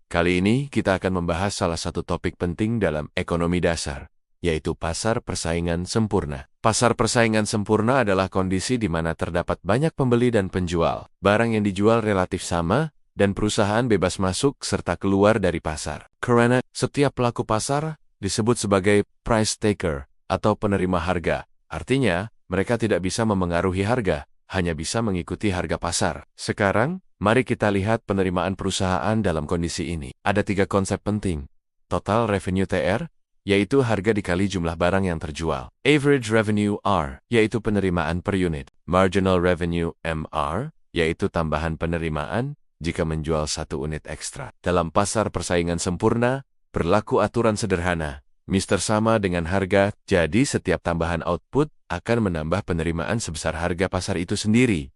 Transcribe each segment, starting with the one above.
Kali ini kita akan membahas salah satu topik penting dalam ekonomi dasar, yaitu pasar persaingan sempurna. Pasar persaingan sempurna adalah kondisi di mana terdapat banyak pembeli dan penjual. Barang yang dijual relatif sama, dan perusahaan bebas masuk serta keluar dari pasar. Karena setiap pelaku pasar disebut sebagai price taker atau penerima harga. Artinya, mereka tidak bisa memengaruhi harga, hanya bisa mengikuti harga pasar. Sekarang, mari kita lihat penerimaan perusahaan dalam kondisi ini. Ada 3 konsep penting. Total revenue TR, yaitu harga dikali jumlah barang yang terjual. Average revenue R, yaitu penerimaan per unit. Marginal revenue MR, yaitu tambahan penerimaan jika menjual 1 unit ekstra. Dalam pasar persaingan sempurna, berlaku aturan sederhana. Mister sama dengan harga, jadi setiap tambahan output akan menambah penerimaan sebesar harga pasar itu sendiri.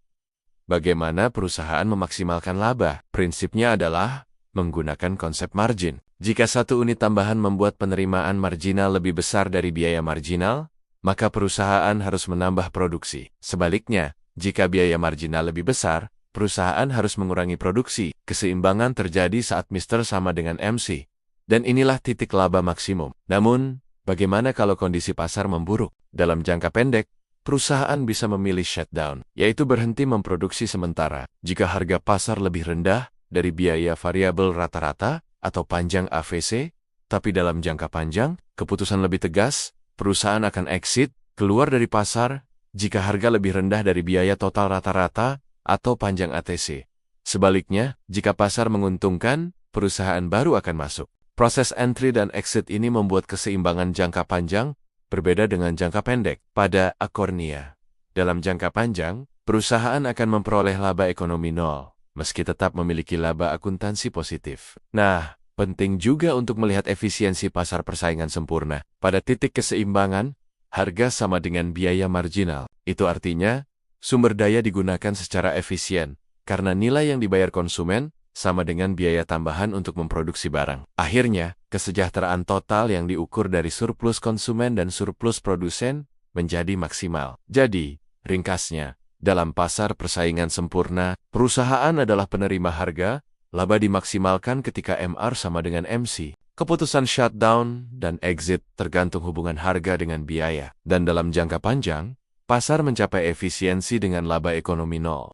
Bagaimana perusahaan memaksimalkan laba? Prinsipnya adalah menggunakan konsep margin. Jika 1 unit tambahan membuat penerimaan marginal lebih besar dari biaya marginal, maka perusahaan harus menambah produksi. Sebaliknya, jika biaya marginal lebih besar, perusahaan harus mengurangi produksi. Keseimbangan terjadi saat Mister sama dengan MC. Dan inilah titik laba maksimum. Namun, bagaimana kalau kondisi pasar memburuk? Dalam jangka pendek, perusahaan bisa memilih shutdown, yaitu berhenti memproduksi sementara. Jika harga pasar lebih rendah dari biaya variabel rata-rata atau panjang AVC, tapi dalam jangka panjang, keputusan lebih tegas, perusahaan akan exit, keluar dari pasar, jika harga lebih rendah dari biaya total rata-rata atau panjang ATC. Sebaliknya, jika pasar menguntungkan, perusahaan baru akan masuk. Proses entry dan exit ini membuat keseimbangan jangka panjang berbeda dengan jangka pendek. Pada Akornia, dalam jangka panjang, perusahaan akan memperoleh laba ekonomi nol, meski tetap memiliki laba akuntansi positif. Nah, penting juga untuk melihat efisiensi pasar persaingan sempurna. Pada titik keseimbangan, harga sama dengan biaya marginal. Itu artinya, sumber daya digunakan secara efisien, karena nilai yang dibayar konsumen sama dengan biaya tambahan untuk memproduksi barang. Akhirnya, kesejahteraan total yang diukur dari surplus konsumen dan surplus produsen menjadi maksimal. Jadi, ringkasnya, dalam pasar persaingan sempurna, perusahaan adalah penerima harga, laba dimaksimalkan ketika MR sama dengan MC. Keputusan shutdown dan exit tergantung hubungan harga dengan biaya. Dan dalam jangka panjang, pasar mencapai efisiensi dengan laba ekonomi nol.